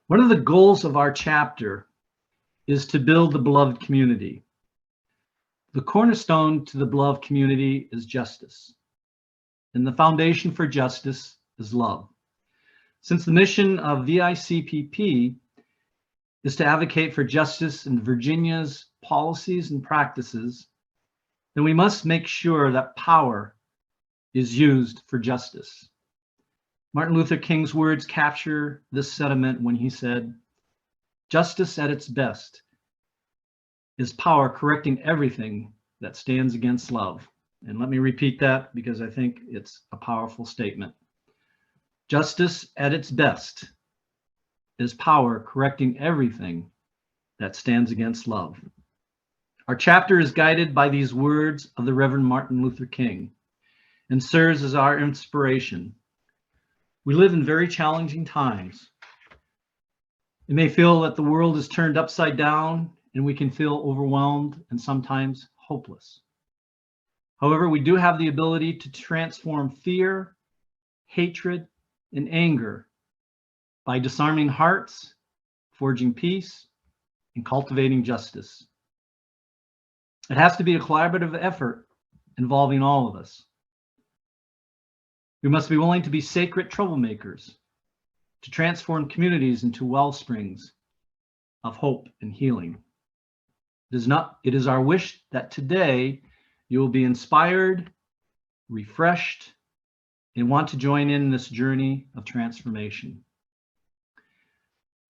One of the goals of our chapter is to build the beloved community. The cornerstone to the beloved community is justice, and the foundation for justice is love. Since the mission of VICPP is to advocate for justice in Virginia's policies and practices, then we must make sure that power is used for justice. Martin Luther King's words capture this sentiment when he said, "Justice at its best is power correcting everything that stands against love." And let me repeat that because I think it's a powerful statement. Justice at its best is power correcting everything that stands against love. Our chapter is guided by these words of the Reverend Martin Luther King and serves as our inspiration. We live in very challenging times. It may feel that the world is turned upside down and we can feel overwhelmed and sometimes hopeless. However, we do have the ability to transform fear, hatred, and anger by disarming hearts, forging peace, and cultivating justice. It has to be a collaborative effort involving all of us. We must be willing to be sacred troublemakers, to transform communities into wellsprings of hope and healing. It is our wish that today you will be inspired, refreshed, and want to join in this journey of transformation.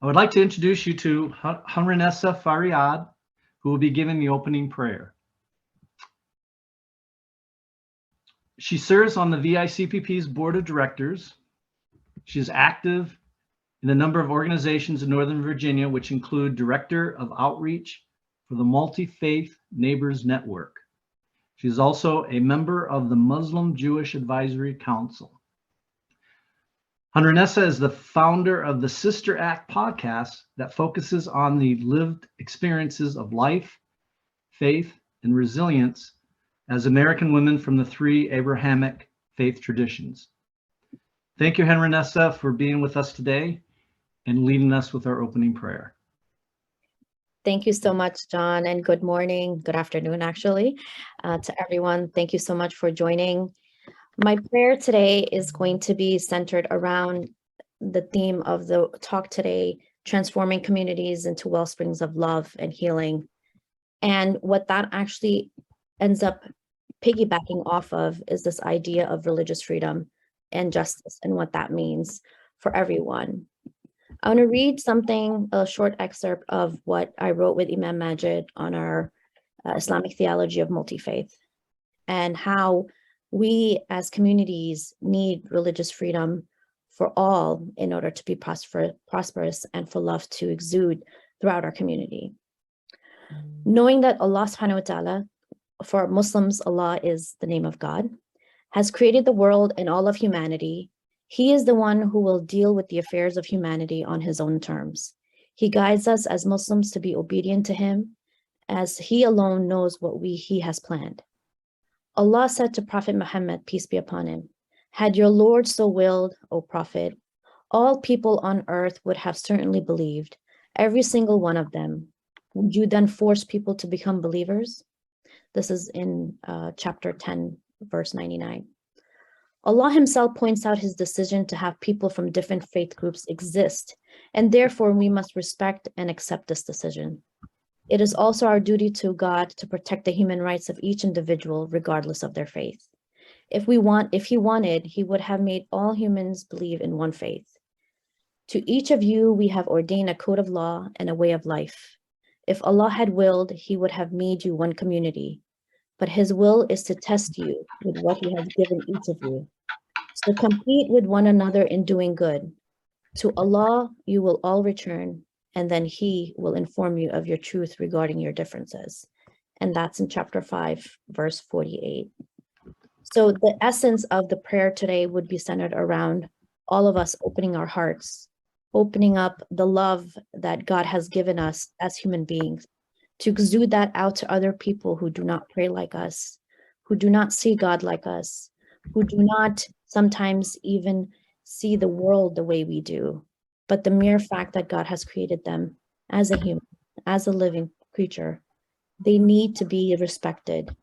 I would like to introduce you to Hurunnessa Fariad, who will be giving the opening prayer. She serves on the VICPP's board of directors. She is active in a number of organizations in Northern Virginia, which include Director of Outreach for the Multi-Faith Neighbors Network. She is also a member of the Muslim Jewish Advisory Council. Hurunnessa is the founder of the Sister Act podcast that focuses on the lived experiences of life, faith, and resilience as American women from the three Abrahamic faith traditions. Thank you, Hurunnessa, for being with us today and leading us with our opening prayer. Thank you so much, John, and good morning, good afternoon, actually, to everyone. Thank you so much for joining. My prayer today is going to be centered around the theme of the talk today, transforming communities into wellsprings of love and healing. And what that actually ends up piggybacking off of is this idea of religious freedom and justice and what that means for everyone. I want to read a short excerpt of what I wrote with Imam Majid on our Islamic theology of multi-faith and how we as communities need religious freedom for all in order to be prosperous and for love to exude throughout our community. Knowing that Allah subhanahu wa ta'ala, for Muslims, Allah is the name of God, has created the world and all of humanity. He is the one who will deal with the affairs of humanity on his own terms. He guides us as Muslims to be obedient to him, as he alone knows what he has planned. Allah said to Prophet Muhammad, peace be upon him, "Had your Lord so willed, O Prophet, all people on earth would have certainly believed, every single one of them. Would you then force people to become believers?" This is in chapter 10, verse 99. Allah himself points out his decision to have people from different faith groups exist, and therefore we must respect and accept this decision. It is also our duty to God to protect the human rights of each individual, regardless of their faith. If he wanted, he would have made all humans believe in one faith. To each of you, we have ordained a code of law and a way of life. If Allah had willed, he would have made you one community. But his will is to test you with what he has given each of you. So compete with one another in doing good. To Allah, you will all return, and then he will inform you of your truth regarding your differences. And that's in chapter 5, verse 48. So the essence of the prayer today would be centered around all of us opening our hearts, opening up the love that God has given us as human beings, to exude that out to other people who do not pray like us, who do not see God like us, who do not sometimes even see the world the way we do. but the mere fact that God has created them as a human, as a living creature. They need to be respected.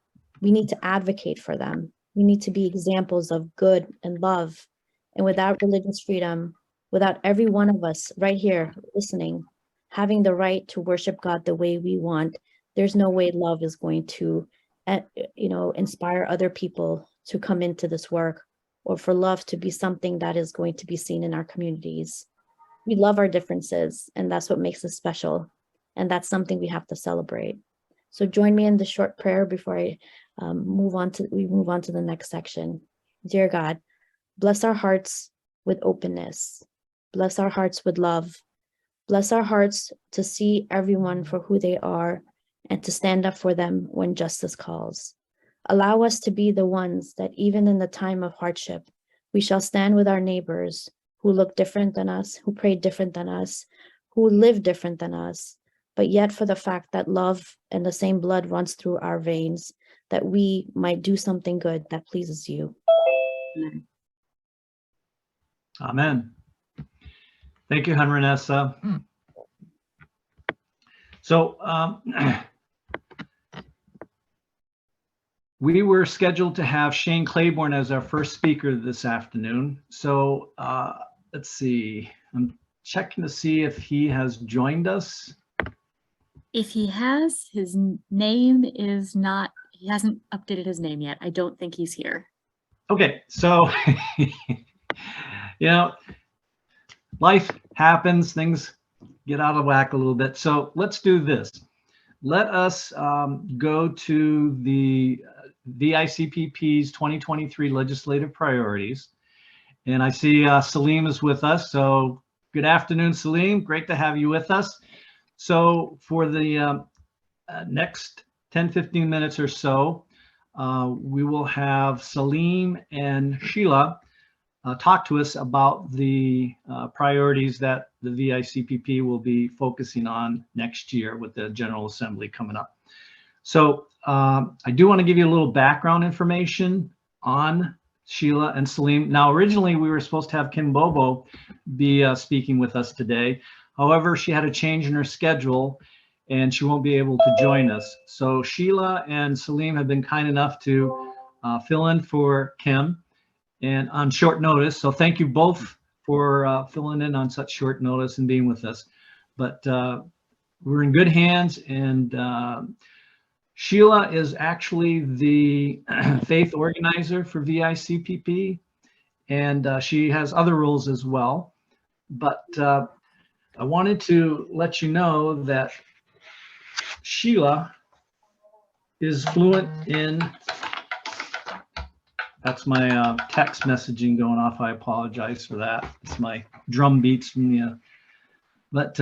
We need to advocate for them. We need to be examples of good and love. And without religious freedom, without every one of us right here listening, having the right to worship God the way we want, there's no way love is going to, inspire other people to come into this work, or for love to be something that is going to be seen in our communities. We love our differences, and that's what makes us special. And that's something we have to celebrate. So join me in the short prayer before I move on to the next section. Dear God, bless our hearts with openness. Bless our hearts with love. Bless our hearts to see everyone for who they are and to stand up for them when justice calls. Allow us to be the ones that even in the time of hardship, we shall stand with our neighbors who look different than us, who pray different than us, who live different than us, but yet for the fact that love and the same blood runs through our veins, that we might do something good that pleases you. Amen. Amen. Thank you, Hurunnessa. So we were scheduled to have Shane Claiborne as our first speaker this afternoon. So let's see, I'm checking to see if he has joined us. If he has, his name is not, he hasn't updated his name yet. I don't think he's here. Okay, so, life happens, things get out of whack a little bit. So let's do this. Let us go to the VICPP's 2023 legislative priorities. And I see Salim is with us. So good afternoon, Salim. Great to have you with us. So for the next 10-15 minutes or so, we will have Salim and Sheila talk to us about the priorities that the VICPP will be focusing on next year with the General Assembly coming up. So I do want to give you a little background information on Sheila and Salim. Now, originally we were supposed to have Kim Bobo be speaking with us today. However, she had a change in her schedule and she won't be able to join us. So Sheila and Salim have been kind enough to fill in for Kim and on short notice. So thank you both for filling in on such short notice and being with us. But we're in good hands, and Sheila is actually the faith organizer for VICPP, and she has other roles as well. But I wanted to let you know that Sheila is fluent in, that's my text messaging going off. I apologize for that. It's my drum beats from the, but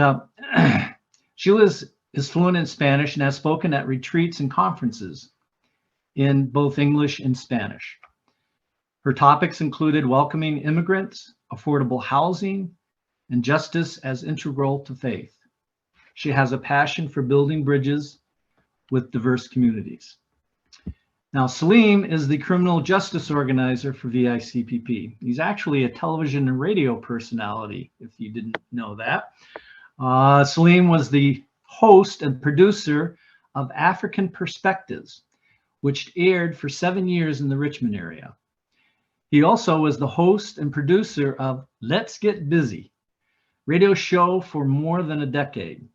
Sheila is fluent in Spanish and has spoken at retreats and conferences in both English and Spanish. Her topics included welcoming immigrants, affordable housing, and justice as integral to faith. She has a passion for building bridges with diverse communities. Now, Salim is the criminal justice organizer for VICPP. He's actually a television and radio personality, if you didn't know that. Salim was the host and producer of African Perspectives, which aired for 7 years in the Richmond area. He also was the host and producer of Let's Get Busy, radio show for more than a decade.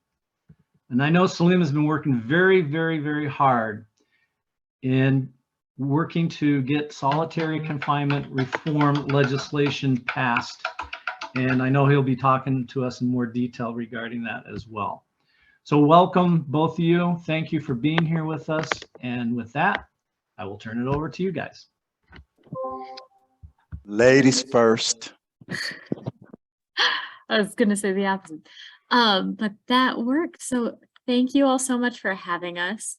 And I know Salim has been working very, very, very hard in working to get solitary confinement reform legislation passed. And I know he'll be talking to us in more detail regarding that as well. So welcome, both of you. Thank you for being here with us. And with that, I will turn it over to you guys. Ladies first. I was going to say the opposite. But that worked. So thank you all so much for having us.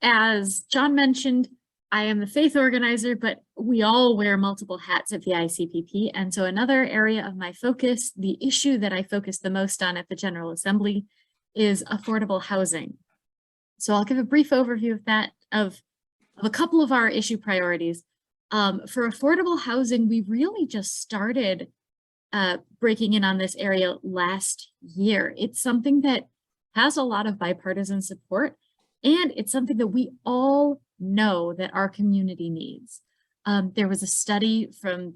As John mentioned, I am the faith organizer, but we all wear multiple hats at the VICPP. And so another area of my focus, the issue that I focus the most on at the General Assembly, is affordable housing. So I'll give a brief overview of that, of a couple of our issue priorities. For affordable housing, we really just started breaking in on this area last year. It's something that has a lot of bipartisan support, and it's something that we all know that our community needs. There was a study from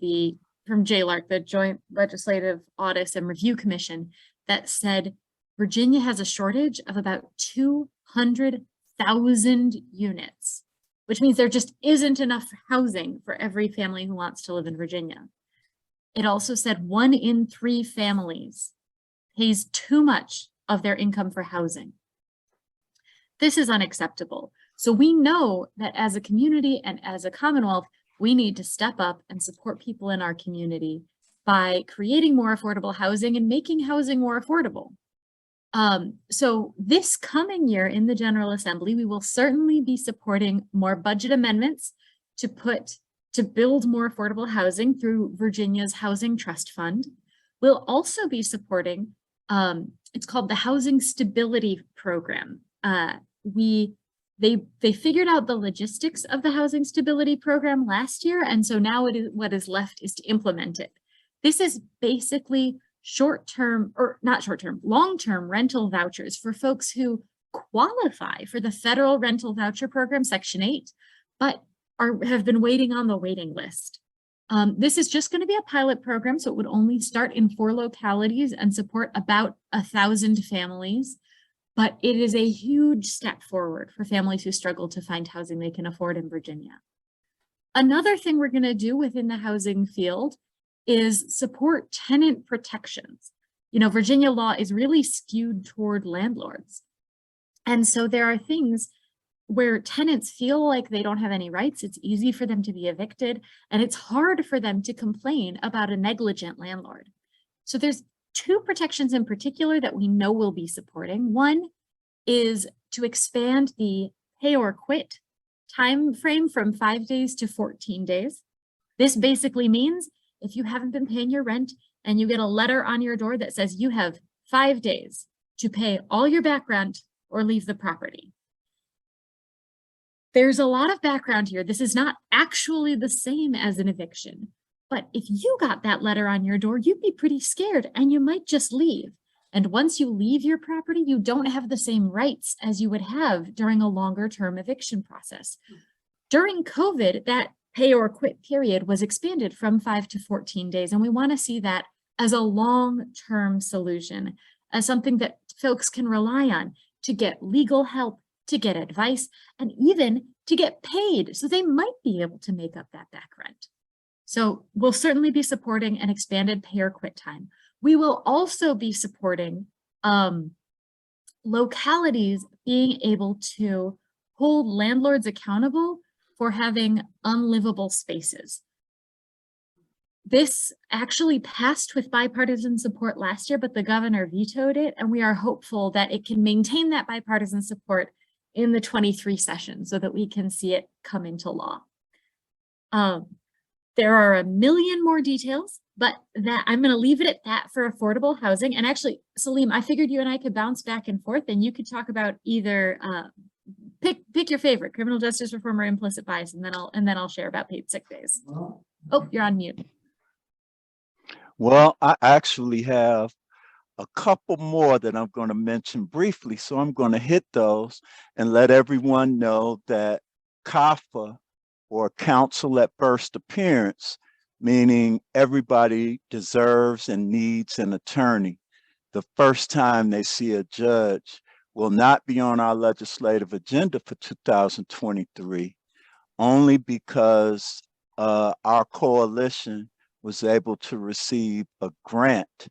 JLARC, the Joint Legislative Audit and Review Commission, that said Virginia has a shortage of about 200,000 units, which means there just isn't enough housing for every family who wants to live in Virginia. It also said 1 in 3 families pays too much of their income for housing. This is unacceptable. So we know that as a community and as a Commonwealth, we need to step up and support people in our community by creating more affordable housing and making housing more affordable. So this coming year in the General Assembly, we will certainly be supporting more budget amendments to build more affordable housing through Virginia's Housing Trust Fund. We'll also be supporting, it's called the Housing Stability Program. They figured out the logistics of the Housing Stability Program last year, and so now what is left is to implement it. This is basically long-term rental vouchers for folks who qualify for the federal rental voucher program, Section 8, but have been waiting on the waiting list. This is just going to be a pilot program, so it would only start in 4 localities and support about 1,000 families. But it is a huge step forward for families who struggle to find housing they can afford in Virginia. Another thing we're going to do within the housing field is support tenant protections. You know, Virginia law is really skewed toward landlords. And so there are things where tenants feel like they don't have any rights. It's easy for them to be evicted, and it's hard for them to complain about a negligent landlord. So there's 2 protections in particular that we know we'll be supporting. One is to expand the pay or quit time frame from 5 days to 14 days. This basically means if you haven't been paying your rent and you get a letter on your door that says you have 5 days to pay all your back rent or leave the property. There's a lot of background here. This is not actually the same as an eviction. But if you got that letter on your door, you'd be pretty scared and you might just leave. And once you leave your property, you don't have the same rights as you would have during a longer term eviction process. During COVID, that pay or quit period was expanded from 5 to 14 days. And we want to see that as a long-term solution, as something that folks can rely on to get legal help, to get advice, and even to get paid. So they might be able to make up that back rent. So we'll certainly be supporting an expanded pay or quit time. We will also be supporting localities being able to hold landlords accountable for having unlivable spaces. This actually passed with bipartisan support last year, but the governor vetoed it, and we are hopeful that it can maintain that bipartisan support in the 23 session so that we can see it come into law. There are a million more details, but that I'm going to leave it at that for affordable housing. And actually, Salim, I figured you and I could bounce back and forth, and you could talk about either pick your favorite, criminal justice reform or implicit bias, and then I'll share about paid sick days. Oh, you're on mute. Well, I actually have a couple more that I'm going to mention briefly, so I'm going to hit those and let everyone know that CAFA, or counsel at first appearance, meaning everybody deserves and needs an attorney. The first time they see a judge will not be on our legislative agenda for 2023, only because our coalition was able to receive a grant,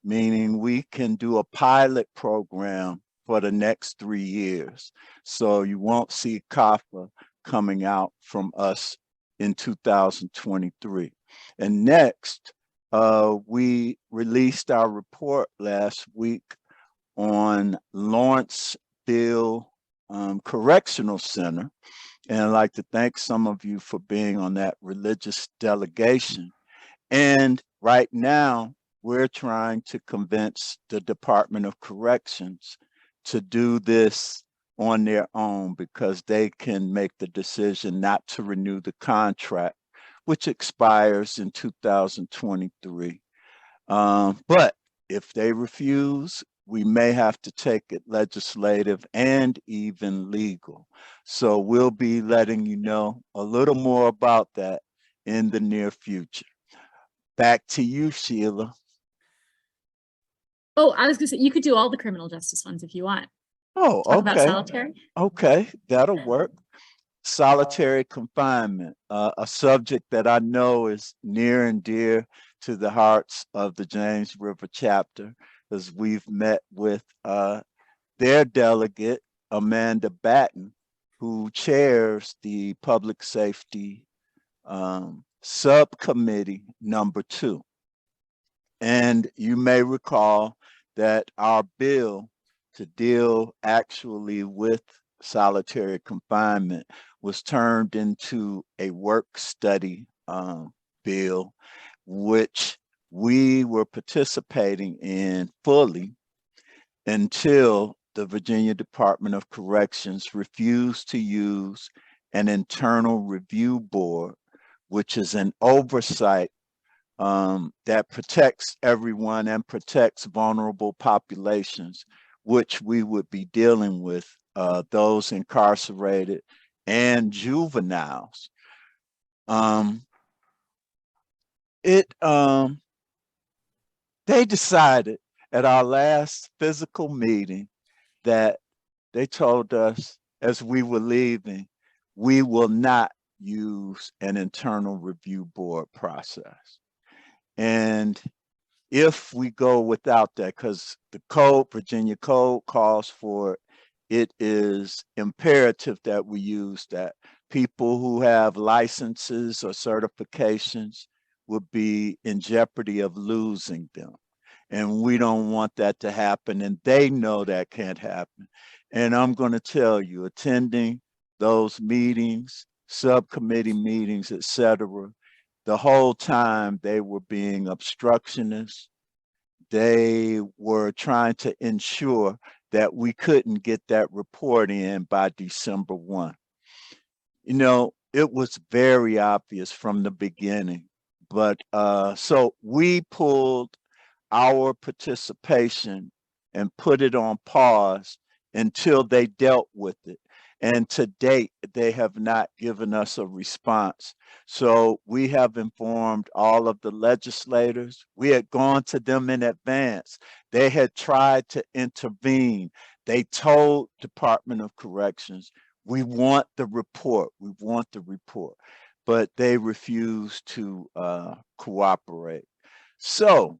meaning we can do a pilot program for the next 3 years. So you won't see CAFA coming out from us in 2023. And next, we released our report last week on Lawrenceville Correctional Center. And I'd like to thank some of you for being on that religious delegation. And right now, we're trying to convince the Department of Corrections to do this on their own, because they can make the decision not to renew the contract, which expires in 2023. But if they refuse, we may have to take it legislative and even legal. So we'll be letting you know a little more about that in the near future. Back to you, Sheila. Oh, I was gonna say, you could do all the criminal justice ones if you want. Oh, Talk about okay. solitary. Okay, that'll work. Solitary confinement, a subject that I know is near and dear to the hearts of the James River chapter, as we've met with their delegate, Amanda Batten, who chairs the Public Safety Subcommittee number 2. And you may recall that our bill to deal actually with solitary confinement was turned into a work study bill, which we were participating in fully until the Virginia Department of Corrections refused to use an internal review board, which is an oversight that protects everyone and protects vulnerable populations, which we would be dealing with, those incarcerated and juveniles. They decided at our last physical meeting that they told us as we were leaving, we will not use an internal review board process. And if we go without that, because the code, Virginia code calls for it, it is imperative that we use that. People who have licenses or certifications would be in jeopardy of losing them. And we don't want that to happen. And they know that can't happen. And I'm going to tell you, attending those meetings, subcommittee meetings, etc., the whole time they were being obstructionists. They were trying to ensure that we couldn't get that report in by December 1. You know, it was very obvious from the beginning. But so we pulled our participation and put it on pause until they dealt with it. And to date, they have not given us a response. So we have informed all of the legislators. We had gone to them in advance. They had tried to intervene. They told Department of Corrections, we want the report. We want the report. But they refused to cooperate. So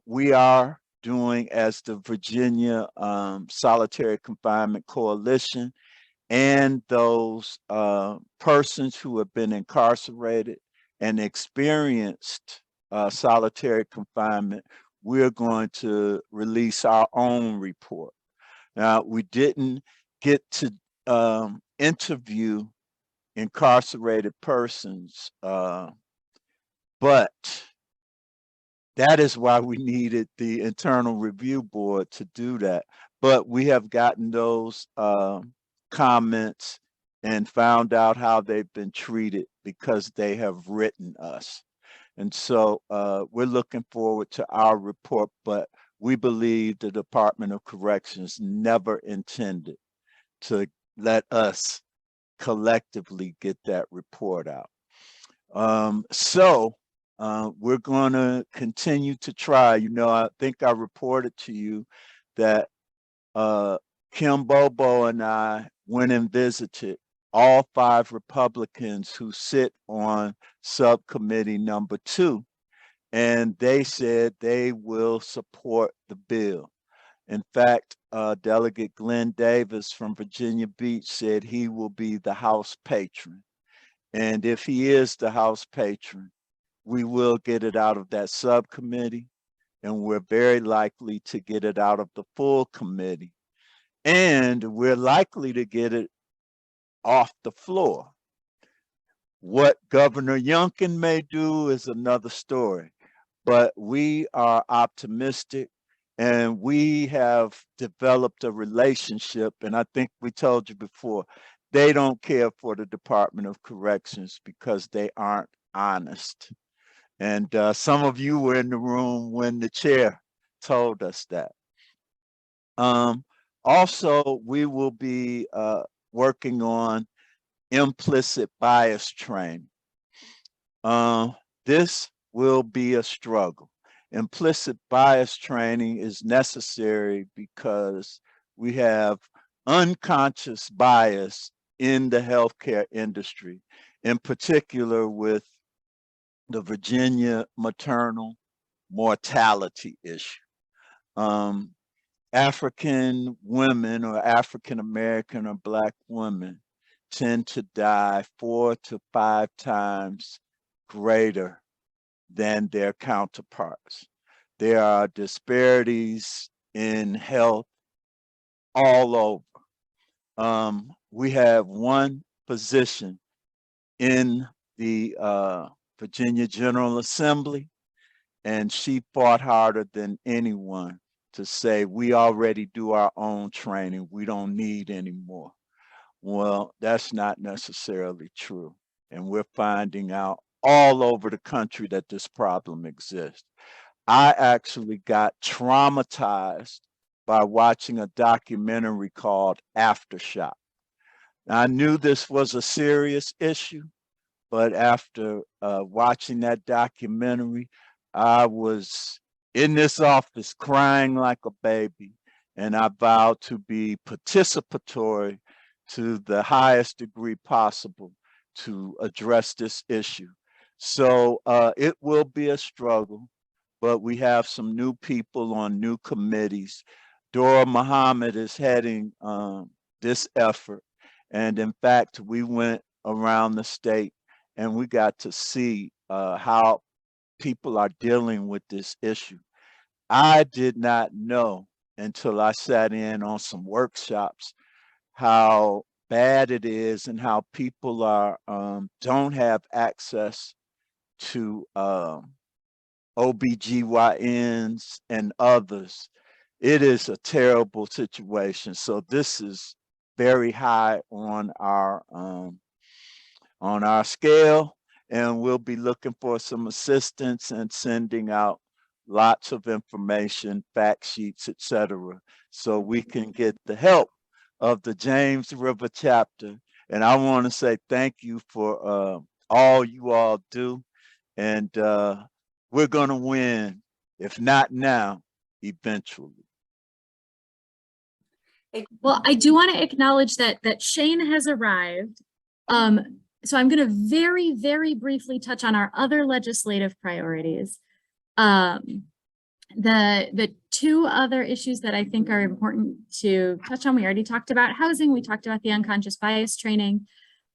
we are doing, as the Virginia Solitary Confinement Coalition and those persons who have been incarcerated and experienced solitary confinement, we're going to release our own report. Now, we didn't get to interview incarcerated persons, but that is why we needed the internal review board to do that. But we have gotten those comments and found out how they've been treated because they have written us. And so we're looking forward to our report, but we believe the Department of Corrections never intended to let us collectively get that report out. We're going to continue to try. You know, I think I reported to you that Kim Bobo and I went and visited all 5 Republicans who sit on subcommittee number 2, and they said they will support the bill. In fact, Delegate Glenn Davis from Virginia Beach said he will be the House patron. And if he is the House patron, we will get it out of that subcommittee, and we're very likely to get it out of the full committee. And we're likely to get it off the floor. What Governor Youngkin may do is another story, but we are optimistic, and we have developed a relationship, and I think we told you before, they don't care for the Department of Corrections because they aren't honest. And some of you were in the room when the chair told us that. Also, we will be working on implicit bias training. This will be a struggle. Implicit bias training is necessary because we have unconscious bias in the healthcare industry, in particular with the Virginia maternal mortality issue. African women or African American or Black women tend to die 4 to 5 times greater than their counterparts. There are disparities in health all over. We have one physician in the Virginia General Assembly, and she fought harder than anyone to say, we already do our own training, we don't need any more. Well, that's not necessarily true. And we're finding out all over the country that this problem exists. I actually got traumatized by watching a documentary called Aftershock. Now, I knew this was a serious issue, but after watching that documentary, I was in this office crying like a baby, and I vowed to be participatory to the highest degree possible to address this issue. So it will be a struggle, but we have some new people on new committees. Dora Muhammad is heading this effort. And in fact, we went around the state and we got to see how people are dealing with this issue. I did not know until I sat in on some workshops how bad it is and how people are don't have access to OBGYNs and others. It is a terrible situation. So this is very high on our scale, and we'll be looking for some assistance and sending out lots of information, fact sheets, etc., so we can get the help of the James River chapter. And I want to say thank you for all you all do, and we're going to win, if not now, eventually. Well, I do want to acknowledge that Shane has arrived. So I'm going to very, very briefly touch on our other legislative priorities. The two other issues that I think are important to touch on, we already talked about housing, we talked about the unconscious bias training.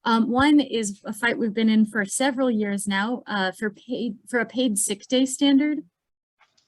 One is a fight we've been in for several years now for a paid sick day standard.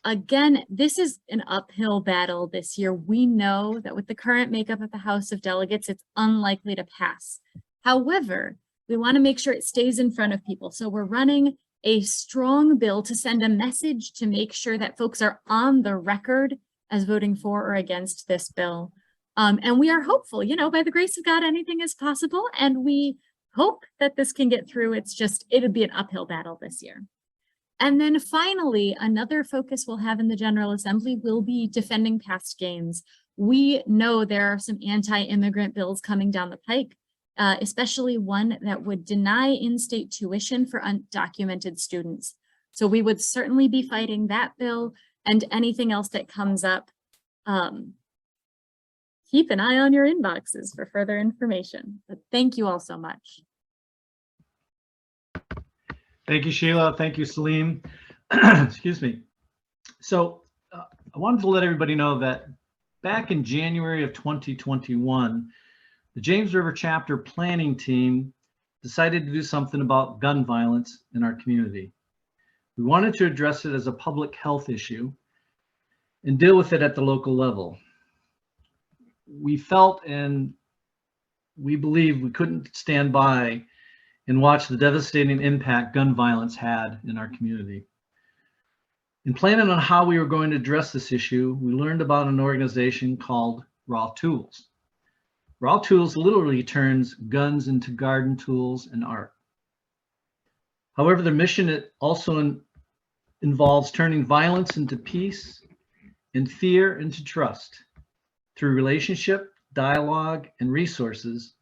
Again, this is an uphill battle this year. We know that with the current makeup of the House of Delegates, it's unlikely to pass. However, we want to make sure it stays in front of people. So we're running a strong bill to send a message to make sure that folks are on the record as voting for or against this bill. And we are hopeful, you know, by the grace of God, anything is possible. And we hope that this can get through. It's just, it'll be an uphill battle this year. And then finally, another focus we'll have in the General Assembly will be defending past gains. We know there are some anti-immigrant bills coming down the pike, especially one that would deny in-state tuition for undocumented students. So we would certainly be fighting that bill and anything else that comes up. Keep an eye on your inboxes for further information. But thank you all so much. Thank you, Sheila. Thank you, Salim. Excuse me. So I wanted to let everybody know that back in January of 2021, the James River chapter planning team decided to do something about gun violence in our community. We wanted to address it as a public health issue and deal with it at the local level. We felt and we believed we couldn't stand by and watch the devastating impact gun violence had in our community. In planning on how we were going to address this issue, we learned about an organization called Raw Tools. Raw Tools literally turns guns into garden tools and art. However, their mission also involves turning violence into peace and fear into trust. Through relationship, dialogue, and resources,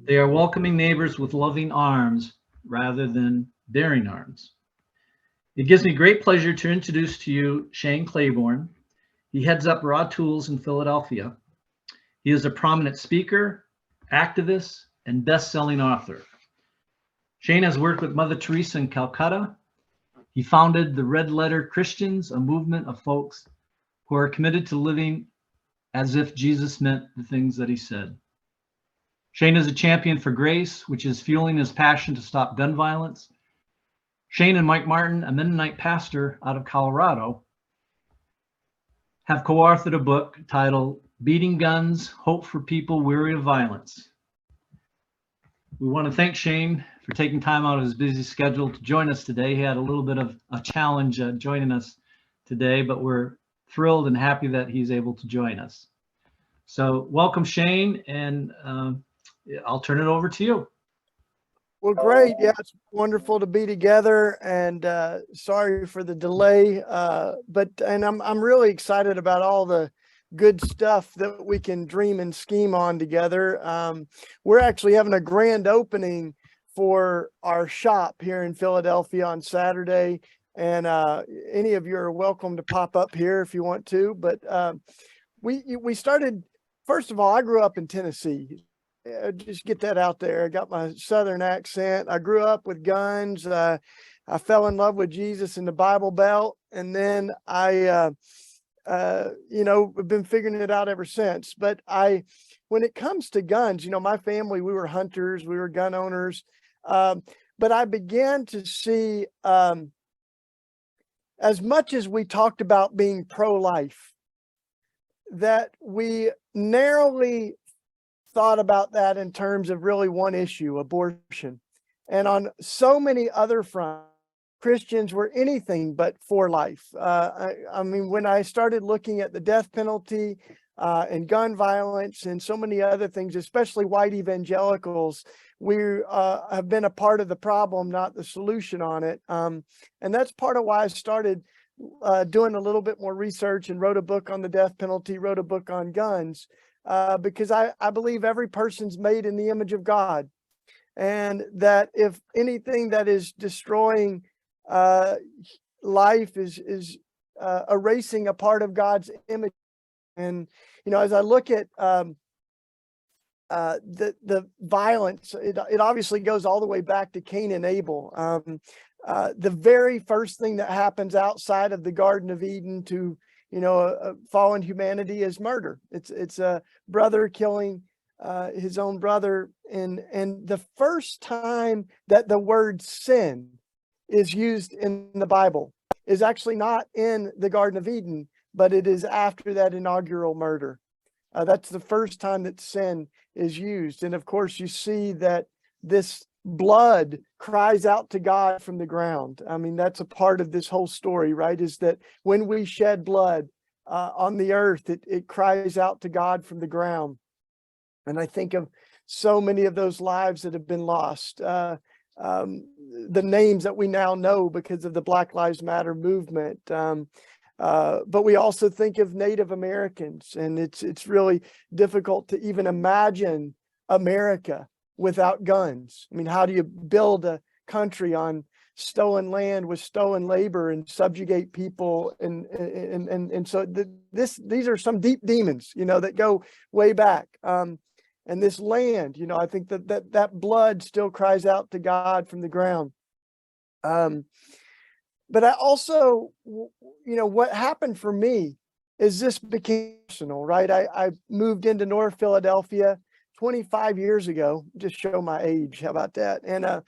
they are welcoming neighbors with loving arms rather than daring arms. It gives me great pleasure to introduce to you Shane Claiborne. He heads up Raw Tools in Philadelphia. He is a prominent speaker, activist, and best-selling author. Shane has worked with Mother Teresa in Calcutta. He founded the Red Letter Christians, a movement of folks who are committed to living as if Jesus meant the things that he said. Shane is a champion for grace, which is fueling his passion to stop gun violence. Shane and Mike Martin, a Mennonite pastor out of Colorado, have co-authored a book titled Beating Guns, Hope for People Weary of Violence. We want to thank Shane for taking time out of his busy schedule to join us today. He had a little bit of a challenge joining us today, but we're thrilled and happy that he's able to join us. So welcome, Shane, and I'll turn it over to you. Well, great. Yeah, it's wonderful to be together, and sorry for the delay, but I'm really excited about all the good stuff that we can dream and scheme on together. We're actually having a grand opening for our shop here in Philadelphia on Saturday, and any of you are welcome to pop up here if you want to. But we started, first of all, I grew up in Tennessee. Just get that out there. I got my Southern accent. I grew up with guns. I fell in love with Jesus in the Bible Belt, and then I I've been figuring it out ever since. But when it comes to guns, my family, we were hunters, we were gun owners. But I began to see, as much as we talked about being pro-life, that we narrowly thought about that in terms of really one issue, abortion. And on so many other fronts, Christians were anything but for life. I mean, when I started looking at the death penalty and gun violence and so many other things, especially white evangelicals, we have been a part of the problem, not the solution on it. And that's part of why I started doing a little bit more research and wrote a book on the death penalty, wrote a book on guns, because I believe every person's made in the image of God. And that if anything that is destroying life is erasing a part of God's image. And, as I look at the violence, it obviously goes all the way back to Cain and Abel. The very first thing that happens outside of the Garden of Eden to, fallen humanity is murder. It's a brother killing his own brother. And the first time that the word sin is used in the Bible is actually not in the Garden of Eden, but it is after that inaugural murder. That's the first time that sin is used. And of course, you see that this blood cries out to God from the ground. I mean, that's a part of this whole story, right? Is that when we shed blood on the earth, it cries out to God from the ground. And I think of so many of those lives that have been lost. The names that we now know because of the Black Lives Matter movement. But we also think of Native Americans, and it's really difficult to even imagine America without guns. I mean, how do you build a country on stolen land with stolen labor and subjugate people? And so these are some deep demons, that go way back. And this land, I think that blood still cries out to God from the ground. But I also, what happened for me is this became personal, right? I moved into North Philadelphia 25 years ago, just show my age. How about that? And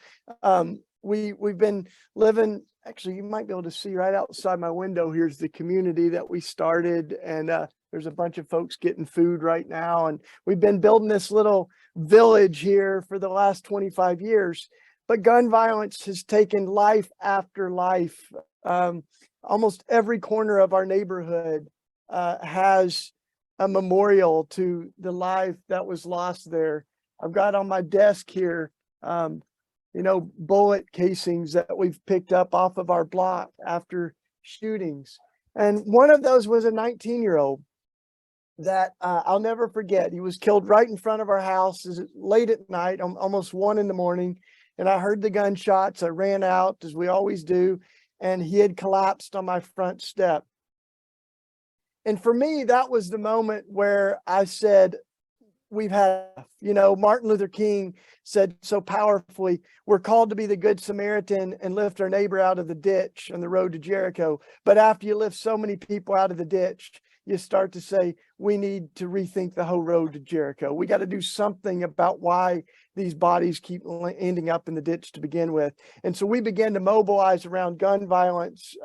we've been living, actually, you might be able to see right outside my window. Here's the community that we started. And there's a bunch of folks getting food right now. And we've been building this little village here for the last 25 years. But gun violence has taken life after life. Almost every corner of our neighborhood has a memorial to the life that was lost there. I've got on my desk here bullet casings that we've picked up off of our block after shootings. And one of those was a 19-year-old that I'll never forget. He was killed right in front of our house late at night, almost 1 a.m. And I heard the gunshots. I ran out, as we always do, and he had collapsed on my front step. And for me, that was the moment where I said, we've had, Martin Luther King said so powerfully, we're called to be the good Samaritan and lift our neighbor out of the ditch on the road to Jericho. But after you lift so many people out of the ditch, you start to say, we need to rethink the whole road to Jericho. We got to do something about why these bodies keep ending up in the ditch to begin with. And so we began to mobilize around gun violence.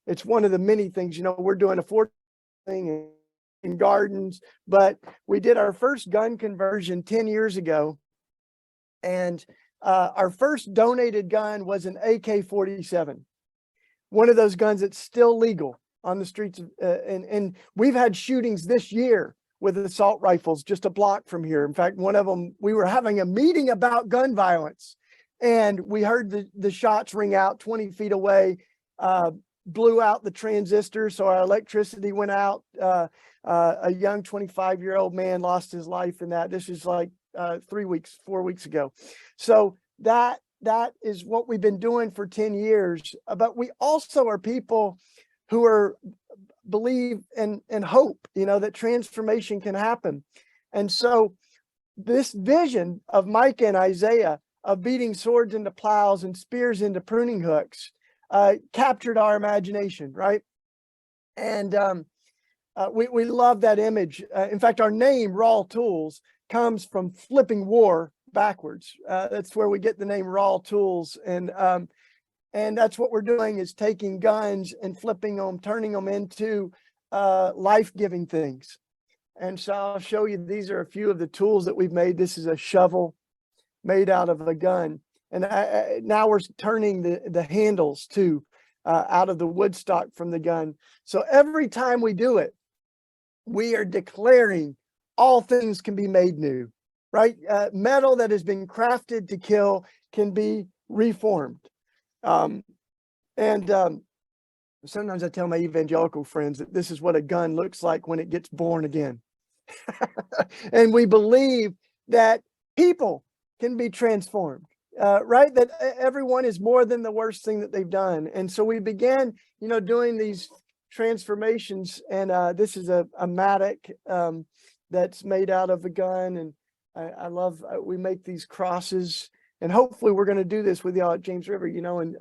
It's one of the many things, we're doing a thing in gardens, but we did our first gun conversion 10 years ago. And our first donated gun was an AK-47, one of those guns that's still legal on the streets. And we've had shootings this year with assault rifles just a block from here. In fact, one of them, we were having a meeting about gun violence and we heard the shots ring out 20 feet away, blew out the transistor. So our electricity went out. A young 25-year-old man lost his life in that. This is like 4 weeks ago. So that is what we've been doing for 10 years. But we also are people who believe and hope, that transformation can happen. And so this vision of Micah and Isaiah of beating swords into plows and spears into pruning hooks captured our imagination, right? And we love that image. In fact, our name, Raw Tools, comes from flipping war backwards. That's where we get the name Raw Tools. And that's what we're doing, is taking guns and flipping them, turning them into life-giving things. And so I'll show you, these are a few of the tools that we've made. This is a shovel made out of a gun. And now we're turning the handles too out of the wood stock from the gun. So every time we do it, we are declaring all things can be made new, right? Metal that has been crafted to kill can be reformed. Sometimes I tell my evangelical friends that this is what a gun looks like when it gets born again. And we believe that people can be transformed, right? That everyone is more than the worst thing that they've done. And so we began, doing these transformations. And this is a mattock that's made out of a gun. And I love, we make these crosses. And hopefully we're going to do this with y'all at James River, and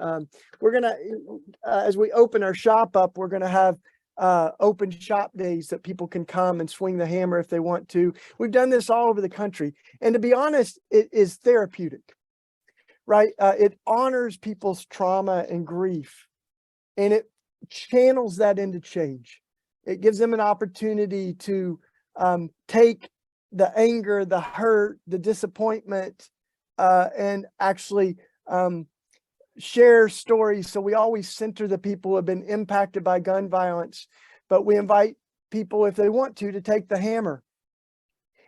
we're going to, as we open our shop up, we're going to have open shop days that people can come and swing the hammer if they want to. We've done this all over the country. And to be honest, it is therapeutic, right? It honors people's trauma and grief, and it channels that into change. It gives them an opportunity to take the anger, the hurt, the disappointment, and actually share stories. So we always center the people who have been impacted by gun violence, but we invite people, if they want to take the hammer.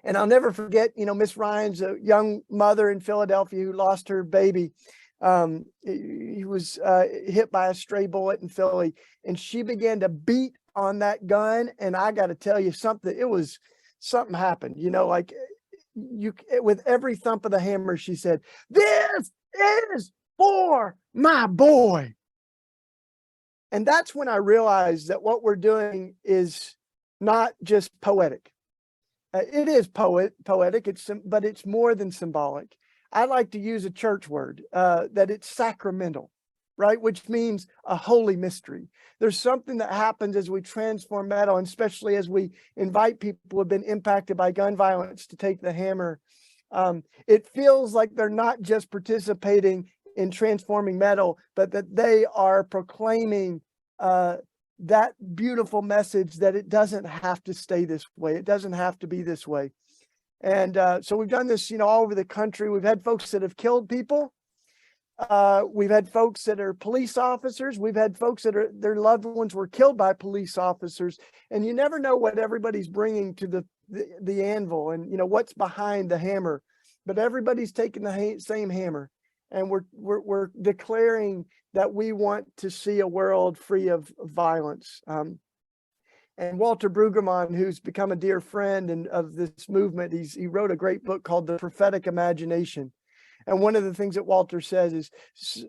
And I'll never forget, Miss Ryan's a young mother in Philadelphia who lost her baby. He was hit by a stray bullet in Philly, and she began to beat on that gun. And I got to tell you something, something happened, with every thump of the hammer, she said, "This is for my boy." And that's when I realized that what we're doing is not just poetic. It is poetic, but it's more than symbolic. I like to use a church word, that it's sacramental, right? Which means a holy mystery. There's something that happens as we transform metal, and especially as we invite people who have been impacted by gun violence to take the hammer. It feels like they're not just participating in transforming metal, but that they are proclaiming that beautiful message that it doesn't have to stay this way. It doesn't have to be this way. And so we've done this, all over the country. We've had folks that have killed people. We've had folks that are police officers. We've had folks that their loved ones were killed by police officers. And you never know what everybody's bringing to the anvil and, what's behind the hammer. But everybody's taking the same hammer and we're declaring that we want to see a world free of violence. And Walter Brueggemann, who's become a dear friend and of this movement, he wrote a great book called The Prophetic Imagination. And one of the things that Walter says is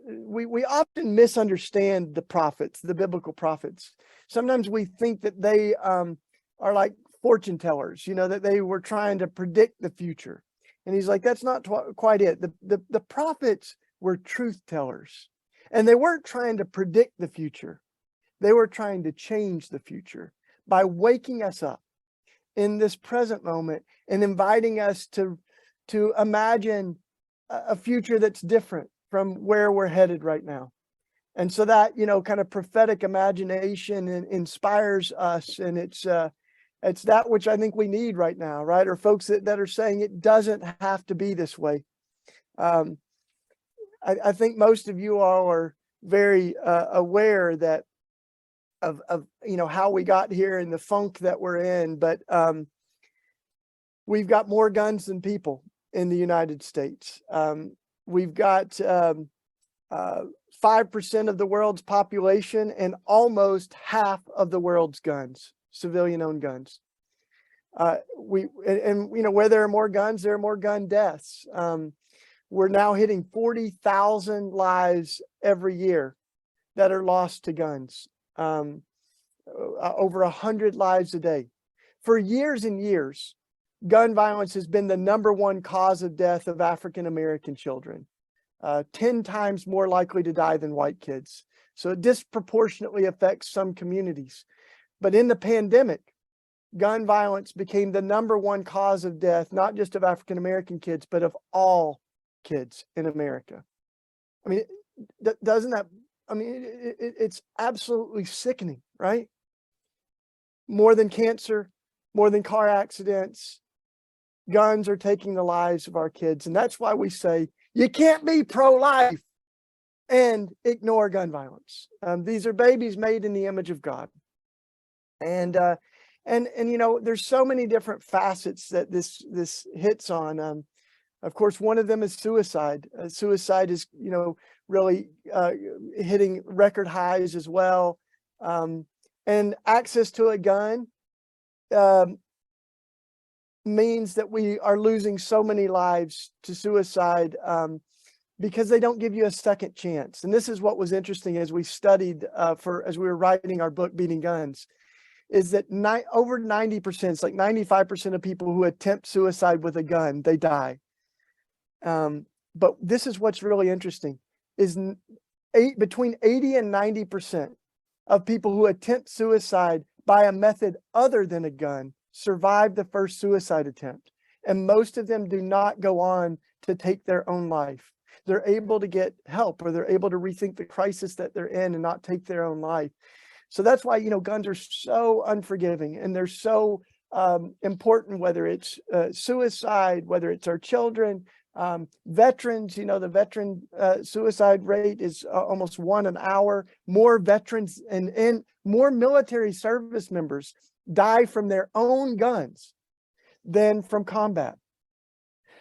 we often misunderstand the prophets, the biblical prophets. Sometimes we think that they are like fortune tellers, you know, that they were trying to predict the future. And he's like, that's not quite it. The prophets were truth tellers, and they weren't trying to predict the future. They were trying to change the future by waking us up in this present moment and inviting us to imagine a future that's different from where we're headed right now. And so that, you know, kind of prophetic imagination inspires us, and it's that which I think we need right now, right? Or folks that are saying it doesn't have to be this way. I think most of you all are very aware that of you know how we got here and the funk that we're in, but we've got more guns than people in the United States. We've got 5% of the world's population and almost half of the world's guns, civilian-owned guns. And you know, where there are more guns, there are more gun deaths. We're now hitting 40,000 lives every year that are lost to guns. Over 100 lives a day. For years and years, gun violence has been the #1 cause of death of African American children, 10 times more likely to die than white kids. So it disproportionately affects some communities. But in the pandemic, gun violence became the #1 cause of death, not just of African American kids, but of all kids in America. I mean, doesn't that, I mean, it's absolutely sickening, right? More than cancer, more than car accidents, guns are taking the lives of our kids. And that's why we say you can't be pro-life and ignore gun violence. These are babies made in the image of God. And you know, there's so many different facets that this hits on. Of course, one of them is suicide. Suicide is, you know, really hitting record highs as well. And access to a gun means that we are losing so many lives to suicide because they don't give you a second chance. And this is what was interesting as we studied as we were writing our book, Beating Guns, is that over 90%, it's like 95% of people who attempt suicide with a gun, they die. But this is what's really interesting, is between 80 and 90% of people who attempt suicide by a method other than a gun survive the first suicide attempt. And most of them do not go on to take their own life. They're able to get help, or they're able to rethink the crisis that they're in and not take their own life. So that's why, you know, guns are so unforgiving, and they're so important, whether it's suicide, whether it's our children, veterans. You know, the veteran suicide rate is almost 1 an hour. More veterans and more military service members die from their own guns than from combat.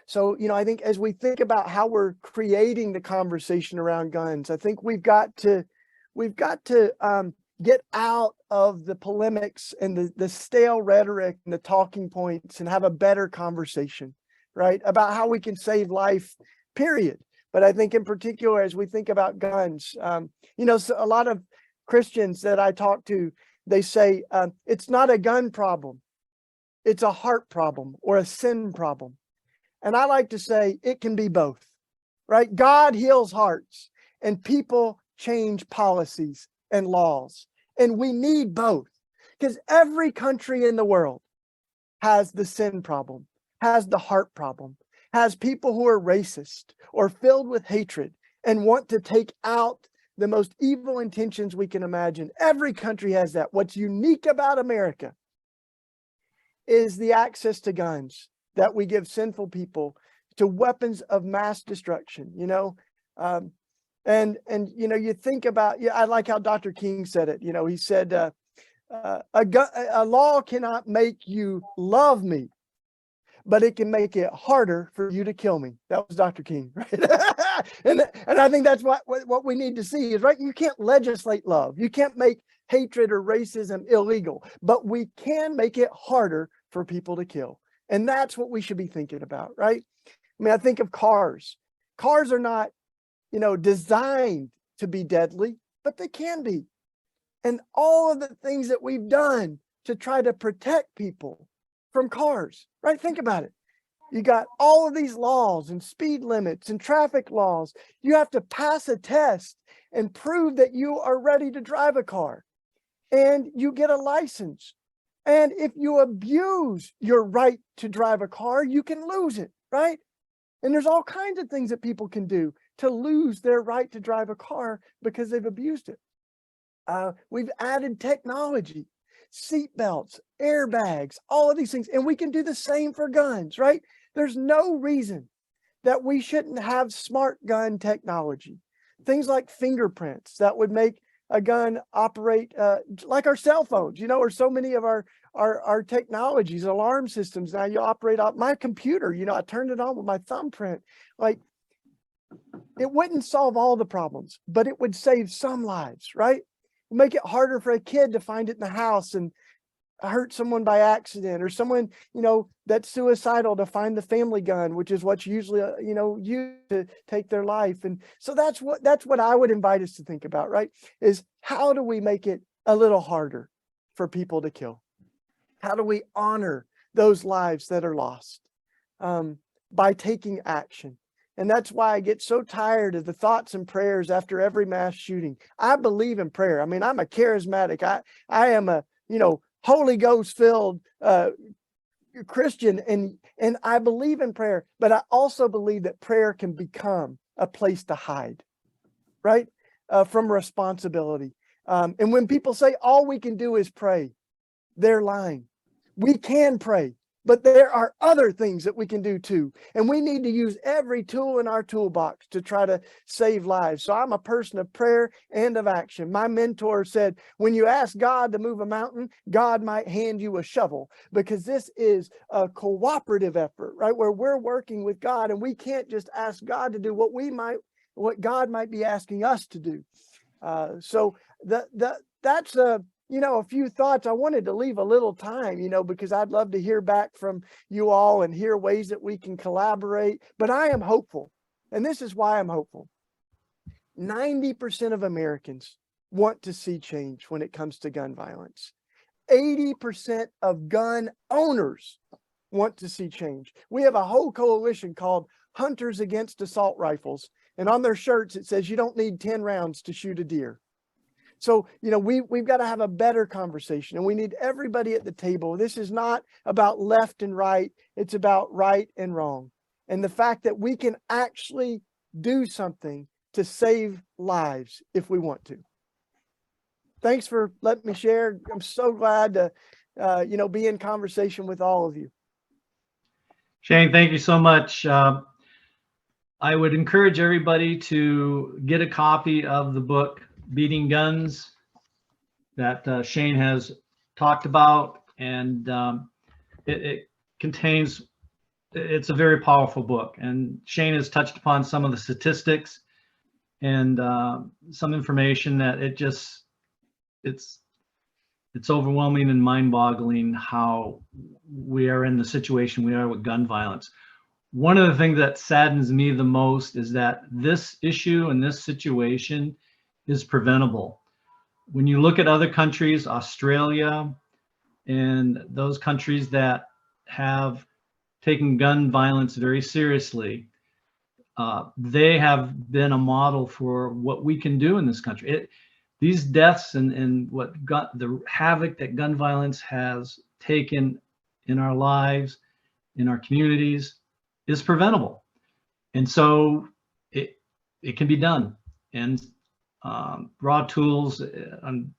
So, you know, I think as we think about how we're creating the conversation around guns, I think we've got to get out of the polemics and the stale rhetoric and the talking points and have a better conversation, right, about how we can save life, period. But I think in particular, as we think about guns, you know, so a lot of Christians that I talk to, they say it's not a gun problem, it's a heart problem or a sin problem. And I like to say it can be both, right? God heals hearts and people change policies and laws. And we need both, because every country in the world has the sin problem, has the heart problem, has people who are racist or filled with hatred and want to take out the most evil intentions we can imagine. Every country has that. What's unique about America is the access to guns that we give sinful people, to weapons of mass destruction, you know. And you know, you think about, yeah, I like how Dr. King said it. You know, he said, a law cannot make you love me, but it can make it harder for you to kill me. That was Dr. King, right? And I think that's what we need to see is, right, you can't legislate love. You can't make hatred or racism illegal, but we can make it harder for people to kill. And that's what we should be thinking about, right? I mean, I think of cars. Cars are not, designed to be deadly, but they can be. And all of the things that we've done to try to protect people from cars, right? Think about it. You got all of these laws and speed limits and traffic laws. You have to pass a test and prove that you are ready to drive a car, and you get a license. And if you abuse your right to drive a car, you can lose it, right? And there's all kinds of things that people can do to lose their right to drive a car because they've abused it. We've added technology, seat belts, airbags, all of these things, and we can do the same for guns, right? There's no reason that we shouldn't have smart gun technology. Things like fingerprints that would make a gun operate like our cell phones, or so many of our technologies, alarm systems. Now you operate on my computer, I turned it on with my thumbprint. Like, it wouldn't solve all the problems, but it would save some lives, right? Make it harder for a kid to find it in the house and hurt someone by accident, or someone, that's suicidal to find the family gun, which is what's usually, used to take their life. And so that's what I would invite us to think about, right? Is how do we make it a little harder for people to kill? How do we honor those lives that are lost by taking action? And that's why I get so tired of the thoughts and prayers after every mass shooting. I believe in prayer. I mean, I'm a charismatic. I am a, Holy Ghost filled Christian, and I believe in prayer, but I also believe that prayer can become a place to hide, right? From responsibility. And when people say all we can do is pray, they're lying. We can pray, but there are other things that we can do too. And we need to use every tool in our toolbox to try to save lives. So I'm a person of prayer and of action. My mentor said, when you ask God to move a mountain, God might hand you a shovel, because this is a cooperative effort, right? Where we're working with God, and we can't just ask God to do what God might be asking us to do. So that's a few thoughts. I wanted to leave a little time, because I'd love to hear back from you all and hear ways that we can collaborate. But I am hopeful. And this is why I'm hopeful. 90% of Americans want to see change when it comes to gun violence. 80% of gun owners want to see change. We have a whole coalition called Hunters Against Assault Rifles. And on their shirts, it says you don't need 10 rounds to shoot a deer. So, we've got to have a better conversation, and we need everybody at the table. This is not about left and right. It's about right and wrong. And the fact that we can actually do something to save lives if we want to. Thanks for letting me share. I'm so glad to, be in conversation with all of you. Shane, thank you so much. I would encourage everybody to get a copy of the book, Beating Guns, that Shane has talked about, and it contains, it's a very powerful book, and Shane has touched upon some of the statistics and some information that it's overwhelming and mind-boggling how we are in the situation we are with gun violence. One of the things that saddens me the most is that this issue and this situation is preventable. When you look at other countries, Australia, and those countries that have taken gun violence very seriously, they have been a model for what we can do in this country. These deaths and the havoc that gun violence has taken in our lives, in our communities, is preventable. And so it can be done. And Raw Tools, I'm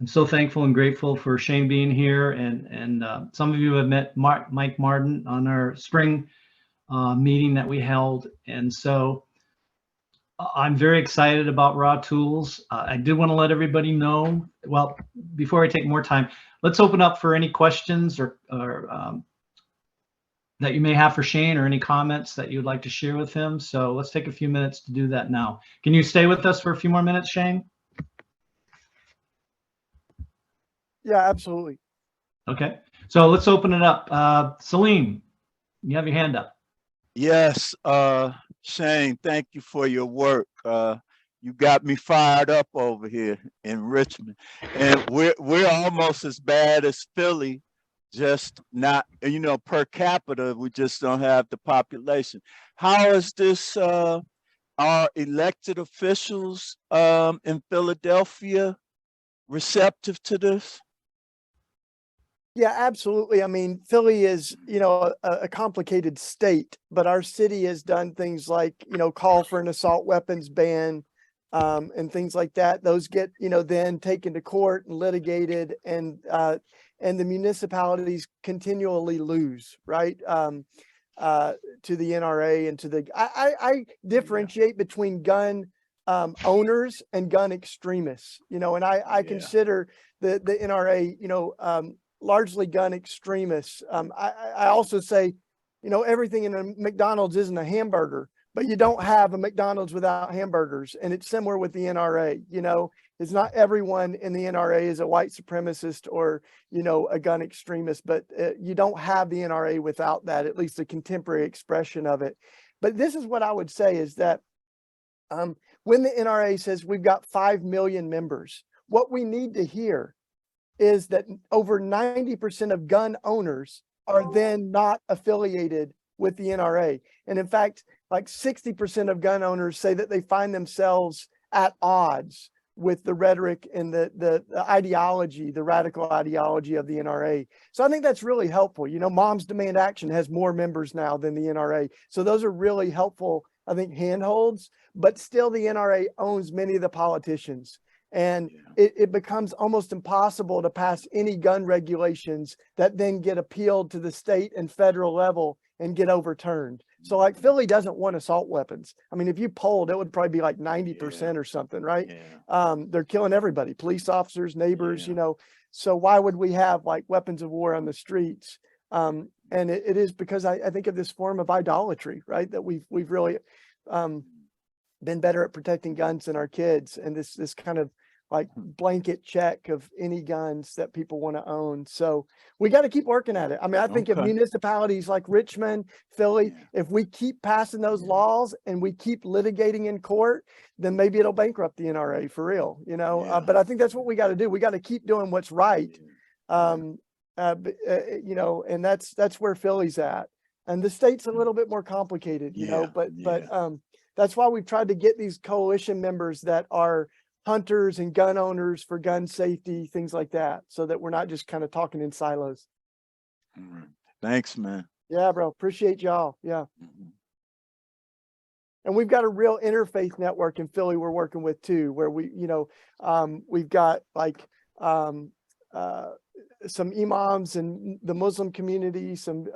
so thankful and grateful for Shane being here, and some of you have met Mike Martin on our spring meeting that we held, and so I'm very excited about Raw Tools. I did want to let everybody know, well, before I take more time, let's open up for any questions or that you may have for Shane, or any comments that you'd like to share with him. So let's take a few minutes to do that now. Can you stay with us for a few more minutes, Shane? Yeah, absolutely. Okay, so let's open it up. Salim, you have your hand up. Yes, Shane, thank you for your work. You got me fired up over here in Richmond, and we're almost as bad as Philly, just not, you know, per capita, we just don't have the population. How is this, are elected officials in Philadelphia receptive to this? Yeah, absolutely. I mean, Philly is, you know, a complicated state, but our city has done things like, you know, call for an assault weapons ban, and things like that. Those get, you know, then taken to court and litigated, and the municipalities continually lose, right? To the NRA and to the, I differentiate between gun owners and gun extremists, you know, and I consider the NRA, you know, largely gun extremists. I also say, you know, everything in a McDonald's isn't a hamburger, but you don't have a McDonald's without hamburgers. And it's similar with the NRA. You know, it's not everyone in the NRA is a white supremacist or, you know, a gun extremist, but you don't have the NRA without that, at least a contemporary expression of it. But this is what I would say is that when the NRA says we've got 5 million members, what we need to hear is that over 90% of gun owners are then not affiliated with the NRA. And in fact, like 60% of gun owners say that they find themselves at odds with the rhetoric and the ideology, the radical ideology of the NRA. So I think that's really helpful. You know, Moms Demand Action has more members now than the NRA. So those are really helpful, I think, handholds, but still the NRA owns many of the politicians. And it becomes almost impossible to pass any gun regulations that then get appealed to the state and federal level and get overturned. So like Philly doesn't want assault weapons. I mean, if you polled, it would probably be like 90% or something, right? They're killing everybody, police officers, neighbors, you know. So why would we have like weapons of war on the streets? And it is because I think of this form of idolatry, right? That we've really been better at protecting guns than our kids, and this kind of like blanket check of any guns that people want to own. So we got to keep working at it. I mean, I think if municipalities like Richmond, Philly, if we keep passing those laws and we keep litigating in court, then maybe it'll bankrupt the NRA for real, you know. But I think that's what we got to do. We got to keep doing what's right, you know, and that's where Philly's at. And the state's a little bit more complicated, you know, but that's why we've tried to get these coalition members that are hunters and gun owners for gun safety, things like that, so that we're not just kind of talking in silos. Thanks, man. Yeah, bro. Appreciate y'all. Yeah. And we've got a real interfaith network in Philly we're working with too, where we, you know, we've got like some imams in the Muslim community, some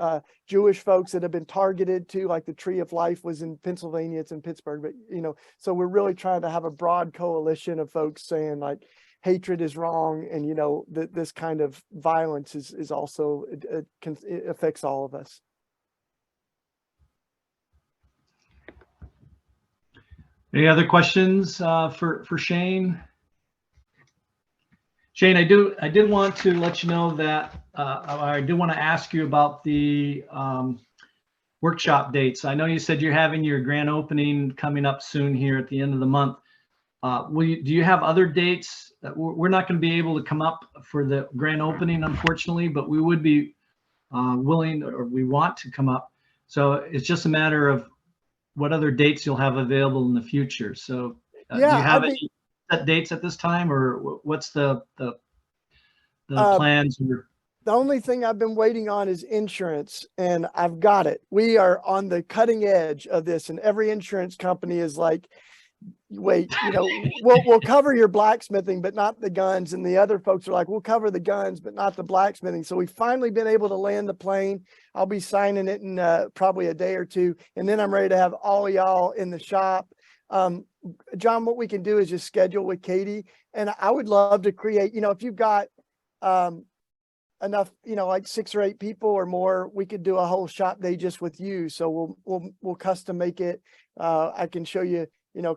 Jewish folks that have been targeted too, like the Tree of Life was in Pennsylvania, it's in Pittsburgh, but you know, so we're really trying to have a broad coalition of folks saying like hatred is wrong, and you know, this kind of violence is also, it affects all of us. Any other questions for Shane? Shane, I did want to let you know that I do want to ask you about the workshop dates. I know you said you're having your grand opening coming up soon here at the end of the month. Do you have other dates? We're not going to be able to come up for the grand opening, unfortunately, but we would be willing, or we want to come up. So it's just a matter of what other dates you'll have available in the future. So do you have any set dates at this time, or what's the plans? The only thing I've been waiting on is insurance, and I've got it. We are on the cutting edge of this, and every insurance company is like, wait, you know, we'll cover your blacksmithing, but not the guns. And the other folks are like, we'll cover the guns, but not the blacksmithing. So we've finally been able to land the plane. I'll be signing it in probably a day or two. And then I'm ready to have all of y'all in the shop. John, what we can do is just schedule with Katie. And I would love to create, you know, if you've got enough, like 6 or 8 people or more, we could do a whole shop day just with you. So we'll custom make it. I can show you,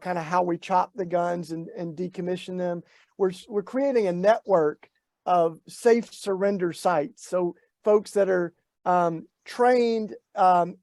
kind of how we chop the guns and decommission them. We're creating a network of safe surrender sites. So folks that are trained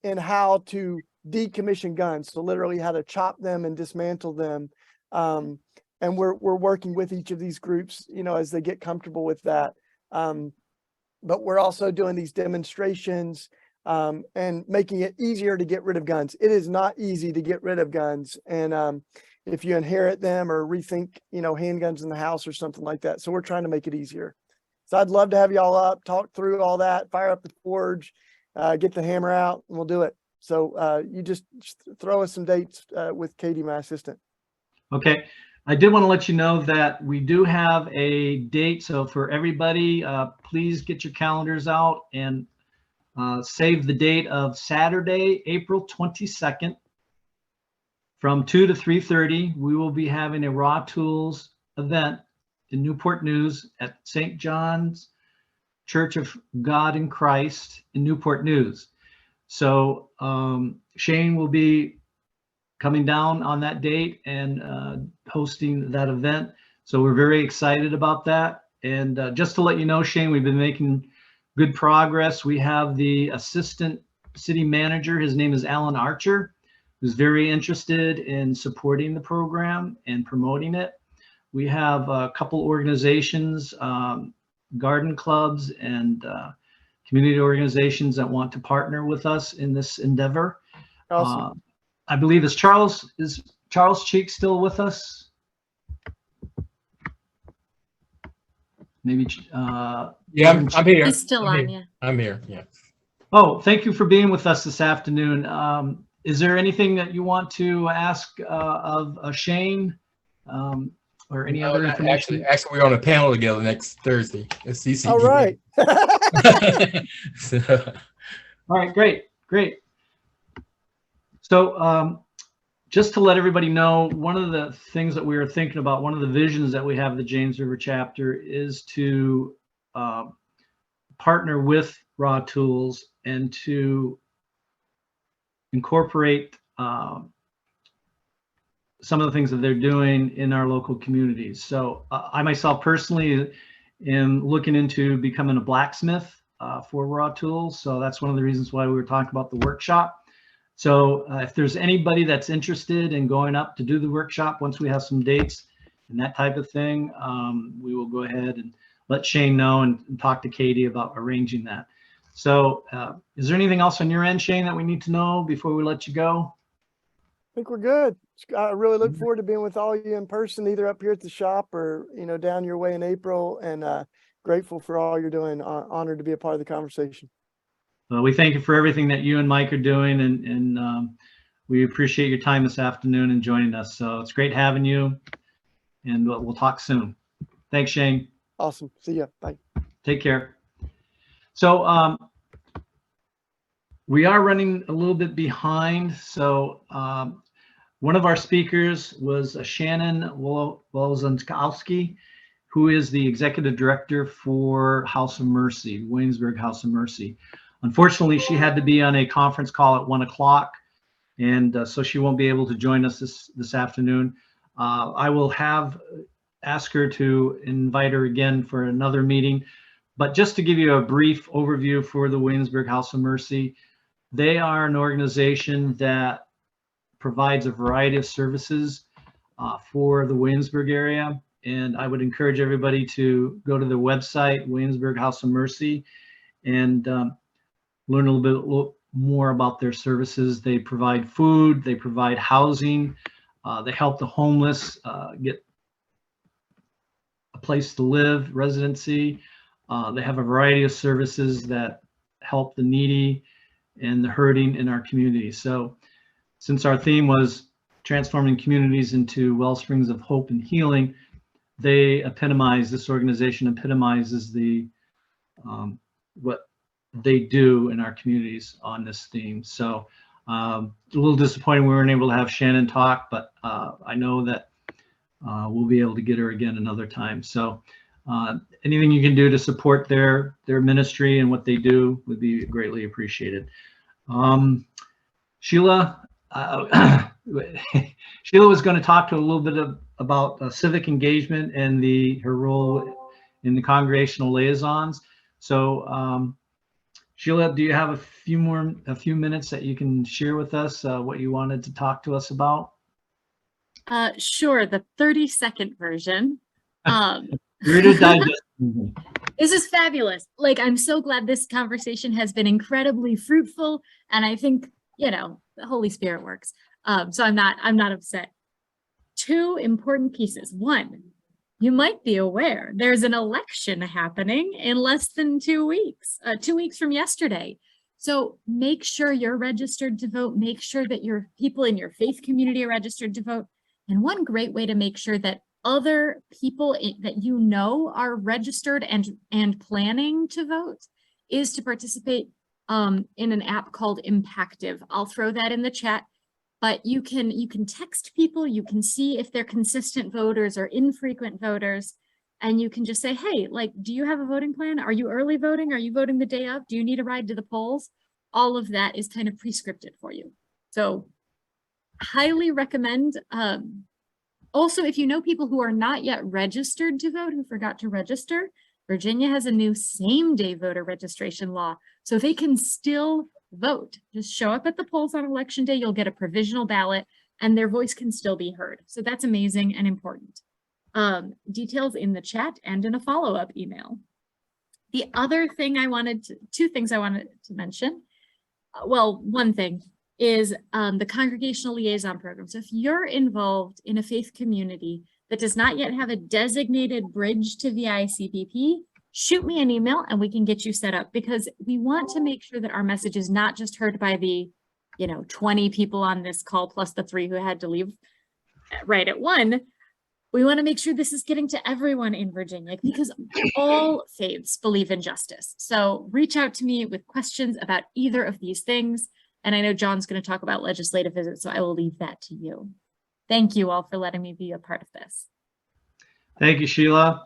in how to decommission guns, so literally how to chop them and dismantle them. And we're working with each of these groups, as they get comfortable with that. But we're also doing these demonstrations and making it easier to get rid of guns. It is not easy to get rid of guns. And if you inherit them or rethink, handguns in the house or something like that. So we're trying to make it easier. So I'd love to have y'all up, talk through all that, fire up the forge, get the hammer out, and we'll do it. So you just throw us some dates with Katie, my assistant. Okay. I did want to let you know that we do have a date. So for everybody, please get your calendars out and save the date of Saturday, April 22nd from 2 to 3:30. We will be having a Raw Tools event in Newport News at St. John's Church of God in Christ in Newport News. So Shane will be coming down on that date and hosting that event. So we're very excited about that. And just to let you know, Shane, we've been making good progress. We have the assistant city manager. His name is Alan Archer, who's very interested in supporting the program and promoting it. We have a couple organizations, garden clubs and community organizations that want to partner with us in this endeavor. Awesome. I believe is Charles Cheek still with us? Maybe. Yeah, I'm here. He's still on, yeah. I'm here, yeah. Oh, thank you for being with us this afternoon. Is there anything that you want to ask of Shane or any other information? Actually, we're on a panel together next Thursday at CCG. All right. All right, great. So just to let everybody know, one of the things that we were thinking about, one of the visions that we have of the James River chapter is to partner with Raw Tools and to incorporate some of the things that they're doing in our local communities. So I myself personally am looking into becoming a blacksmith for Raw Tools. So that's one of the reasons why we were talking about the workshop. So if there's anybody that's interested in going up to do the workshop, once we have some dates and that type of thing, we will go ahead and let Shane know and talk to Katie about arranging that. So is there anything else on your end, Shane, that we need to know before we let you go? I think we're good. I really look forward to being with all you in person, either up here at the shop or, down your way in April, and grateful for all you're doing. Honored to be a part of the conversation. Well, we thank you for everything that you and Mike are doing, and we appreciate your time this afternoon and joining us. So it's great having you, and we'll talk soon. Thanks, Shane. Awesome. See ya. Bye. Take care. So we are running a little bit behind. So one of our speakers was Shannon Wolzankowski, who is the executive director for House of Mercy, Williamsburg House of Mercy. Unfortunately, she had to be on a conference call at 1 o'clock, and so she won't be able to join us this afternoon. I will ask her to invite her again for another meeting. But just to give you a brief overview for the Williamsburg House of Mercy, they are an organization that provides a variety of services for the Williamsburg area. And I would encourage everybody to go to their website, Williamsburg House of Mercy, and learn a little bit more about their services. They provide food, they provide housing, they help the homeless get a place to live, residency. They have a variety of services that help the needy and the hurting in our community. So since our theme was transforming communities into wellsprings of hope and healing, this organization epitomizes the what they do in our communities on this theme. So a little disappointing we weren't able to have Shannon talk, but I know that we'll be able to get her again another time. So Anything you can do to support their ministry and what they do would be greatly appreciated. Sheila, Sheila was going to talk to a little bit about civic engagement and her role in the congregational liaisons. So, Sheila, do you have a few minutes that you can share with us what you wanted to talk to us about? Sure, the 30-second version. Reader's Digest. This is fabulous. Like, I'm so glad this conversation has been incredibly fruitful, and I think, you know, the Holy Spirit works. So I'm not upset. Two important pieces. One, you might be aware there's an election happening in less than 2 weeks, 2 weeks from yesterday. So make sure you're registered to vote. Make sure that your people in your faith community are registered to vote. And one great way to make sure that other people that you know are registered and planning to vote is to participate in an app called Impactive. I'll throw that in the chat, but you can text people, you can see if they're consistent voters or infrequent voters, and you can just say, hey, like, do you have a voting plan? Are you early voting? Are you voting the day of? Do you need a ride to the polls? All of that is kind of pre-scripted for you. So highly recommend. Also, if you know people who are not yet registered to vote, who forgot to register, Virginia has a new same-day voter registration law. So they can still vote. Just show up at the polls on election day, you'll get a provisional ballot, and their voice can still be heard. So that's amazing and important. Details in the chat and in a follow-up email. The other thing two things I wanted to mention. Well, one thing is the congregational liaison program. So if you're involved in a faith community that does not yet have a designated bridge to VICPP, shoot me an email and we can get you set up, because we want to make sure that our message is not just heard by the, 20 people on this call plus the 3 who had to leave right at 1. We want to make sure this is getting to everyone in Virginia, because all faiths believe in justice. So reach out to me with questions about either of these things. And I know John's going to talk about legislative visits, so I will leave that to you. Thank you all for letting me be a part of this. Thank you, Sheila.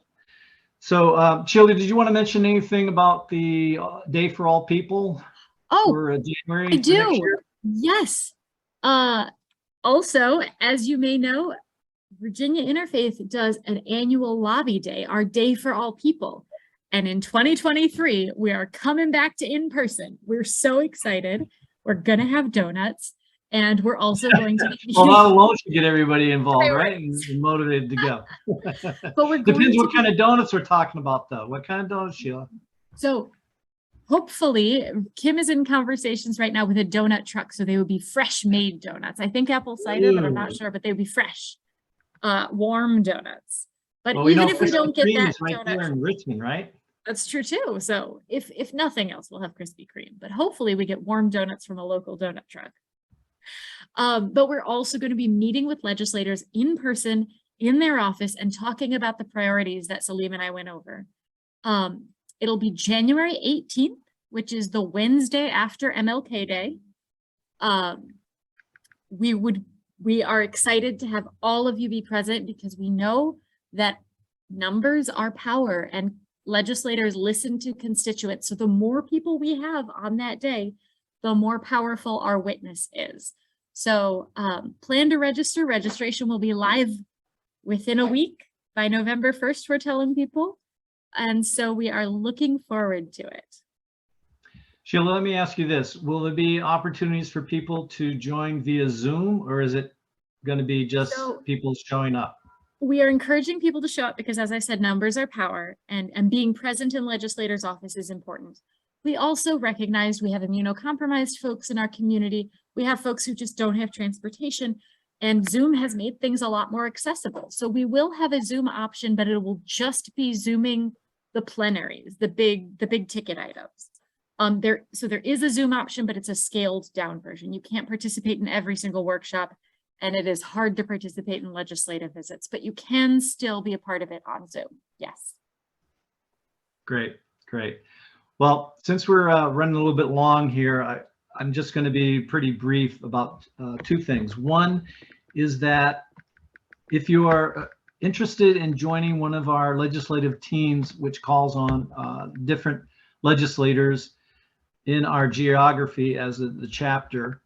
So, Sheila, did you want to mention anything about the Day for All People? For January? I do. Yes. Also, as you may know, Virginia Interfaith does an annual lobby day, our Day for All People. And in 2023, we are coming back to in-person. We're so excited. We're going to have donuts, and we're also going to be... Well, that alone should get everybody involved, right? And motivated to go. But we're Depends what kind of donuts we're talking about, though. What kind of donuts, Sheila? So hopefully, Kim is in conversations right now with a donut truck, so they would be fresh-made donuts. I think apple cider, but I'm not sure, but they would be fresh, warm donuts. But well, even if we don't get that right donut there in Richmond, right? That's true too. So if nothing else, we'll have Krispy Kreme, but hopefully we get warm donuts from a local donut truck. But we're also going to be meeting with legislators in person in their office and talking about the priorities that Salim and I went over. It'll be January 18th, which is the Wednesday after MLK Day. We are excited to have all of you be present, because we know that numbers are power and legislators listen to constituents. So the more people we have on that day, the more powerful our witness is. So plan to register. Registration will be live within a week. By November 1st, we're telling people. And so we are looking forward to it. Sheila, let me ask you this. Will there be opportunities for people to join via Zoom, or is it going to be just people showing up? We are encouraging people to show up because, as I said, numbers are power, and being present in legislators' office is important. We also recognize we have immunocompromised folks in our community. We have folks who just don't have transportation, and Zoom has made things a lot more accessible. So we will have a Zoom option, but it will just be Zooming the plenaries, the big ticket items. So there is a Zoom option, but it's a scaled down version. You can't participate in every single workshop, and it is hard to participate in legislative visits, but you can still be a part of it on Zoom. Yes. Great, great. Well, since we're running a little bit long here, I'm just going to be pretty brief about 2 things. One is that if you are interested in joining one of our legislative teams, which calls on different legislators in our geography as the chapter,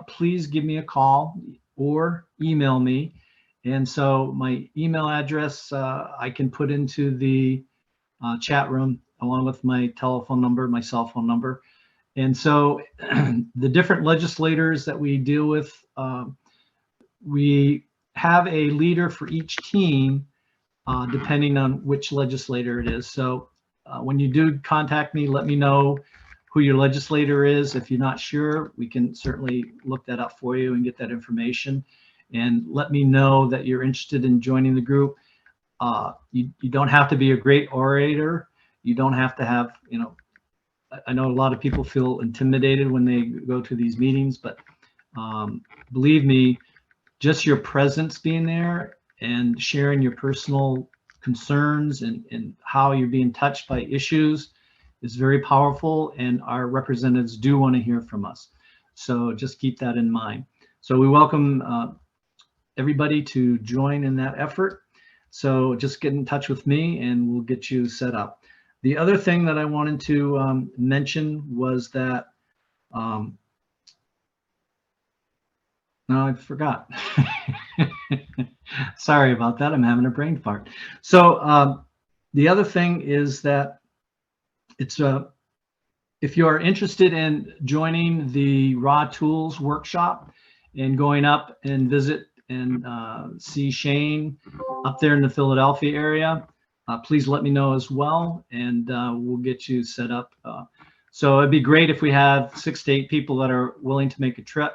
please give me a call or email me. And so my email address I can put into the chat room along with my telephone number, my cell phone number. And so the different legislators that we deal with, we have a leader for each team, depending on which legislator it is. So when you do contact me, let me know who your legislator is. If you're not sure, we can certainly look that up for you and get that information. And let me know that you're interested in joining the group. You don't have to be a great orator. You don't have to have, you know, I know a lot of people feel intimidated when they go to these meetings, but believe me, just your presence being there and sharing your personal concerns and how you're being touched by issues is very powerful, and our representatives do want to hear from us. So just keep that in mind. So we welcome everybody to join in that effort. So just get in touch with me and we'll get you set up. The other thing that I wanted to mention was that, no, I forgot. Sorry about that. I'm having a brain fart. So the other thing is that it's if you are interested in joining the Raw Tools workshop and going up and visit and see Shane up there in the Philadelphia area, please let me know as well, and we'll get you set up. So it'd be great if we have 6 to 8 people that are willing to make a trip.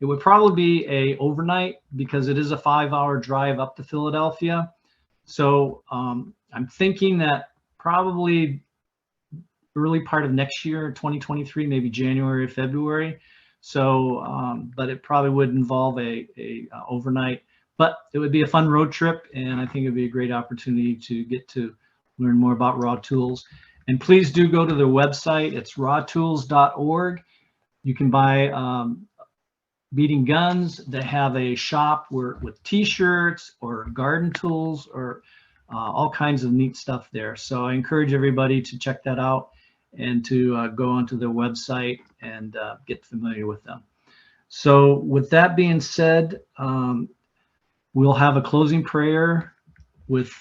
It would probably be a overnight because it is a 5-hour drive up to Philadelphia. So I'm thinking that probably early part of next year, 2023, maybe January or February. So, but it probably would involve a overnight, but it would be a fun road trip. And I think it'd be a great opportunity to get to learn more about Raw Tools. And please do go to their website. It's rawtools.org. You can buy beating guns. They have a shop with t-shirts or garden tools or all kinds of neat stuff there. So I encourage everybody to check that out and to go onto their website and get familiar with them. So with that being said, we'll have a closing prayer with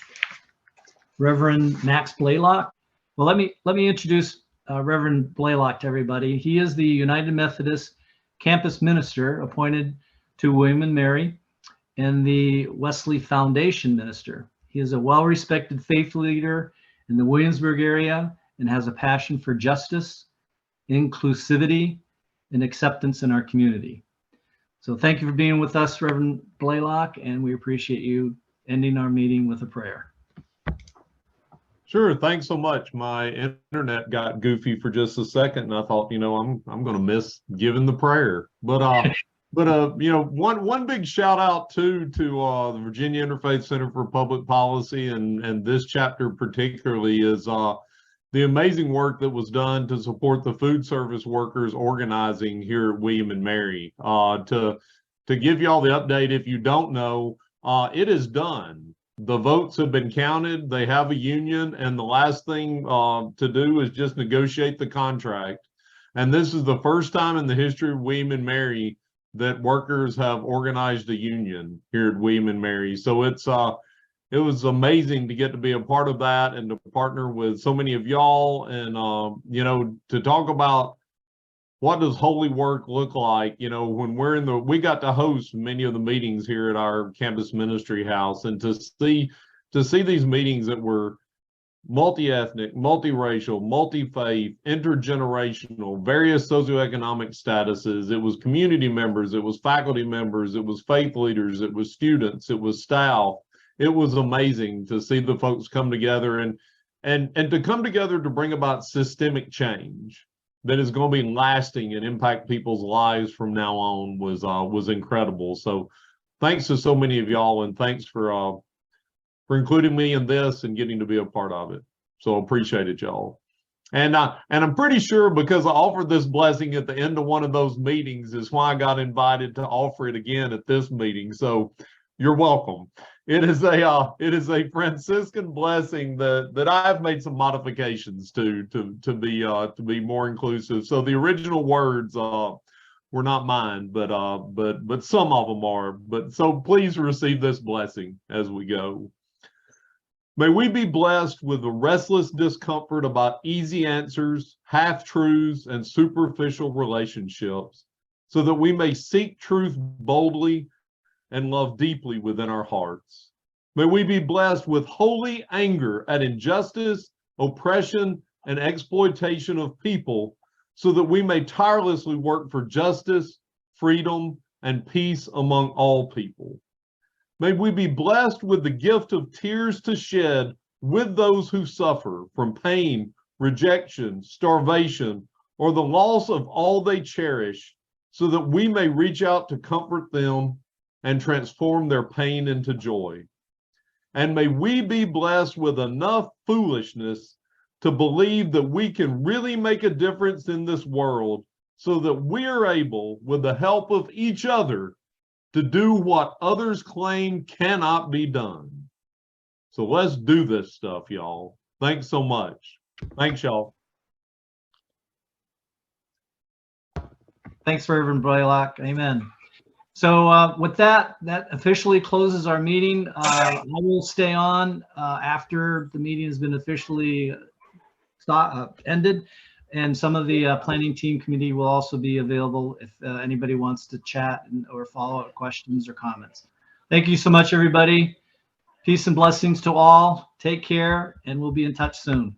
Reverend Max Blalock. Well, let me introduce Reverend Blalock to everybody. He is the United Methodist campus minister appointed to William and Mary and the Wesley Foundation minister. He is a well-respected faith leader in the Williamsburg area and has a passion for justice, inclusivity, and acceptance in our community. So thank you for being with us, Reverend Blalock, and we appreciate you ending our meeting with a prayer. Sure, thanks so much. My internet got goofy for just a second, and I thought, you know, I'm going to miss giving the prayer. But you know, one big shout out to the Virginia Interfaith Center for Public Policy, and this chapter particularly is the amazing work that was done to support the food service workers organizing here at William and Mary. To give y'all the update, if you don't know, it is done. The votes have been counted. They have a union, and the last thing to do is just negotiate the contract. And this is the first time in the history of William and Mary that workers have organized a union here at William and Mary. So it was amazing to get to be a part of that and to partner with so many of y'all, and you know, to talk about what does holy work look like. You know, when we got to host many of the meetings here at our campus ministry house, and to see these meetings that were multi-ethnic, multiracial, multi-faith, intergenerational, various socioeconomic statuses. It was community members, it was faculty members, it was faith leaders, it was students, it was staff. It was amazing to see the folks come together and to come together to bring about systemic change that is going to be lasting and impact people's lives from now on was incredible. So thanks to so many of y'all, and thanks for including me in this and getting to be a part of it. So appreciate it, y'all. And I'm pretty sure because I offered this blessing at the end of one of those meetings is why I got invited to offer it again at this meeting. So You're welcome. It is a Franciscan blessing that I've made some modifications to be more inclusive. So the original words were not mine, but some of them are. But so please receive this blessing as we go. May we be blessed with the restless discomfort about easy answers, half-truths, and superficial relationships, so that we may seek truth boldly and love deeply within our hearts. May we be blessed with holy anger at injustice, oppression, and exploitation of people, so that we may tirelessly work for justice, freedom, and peace among all people. May we be blessed with the gift of tears to shed with those who suffer from pain, rejection, starvation, or the loss of all they cherish, so that we may reach out to comfort them and transform their pain into joy. And may we be blessed with enough foolishness to believe that we can really make a difference in this world, so that we are able, with the help of each other, to do what others claim cannot be done. So let's do this stuff, y'all. Thanks so much. Thanks, y'all. Thanks, Reverend Blalock. Amen. So with that officially closes our meeting. I will stay on after the meeting has been officially ended. And some of the planning team committee will also be available if anybody wants to chat or follow up questions or comments. Thank you so much, everybody. Peace and blessings to all. Take care, and we'll be in touch soon.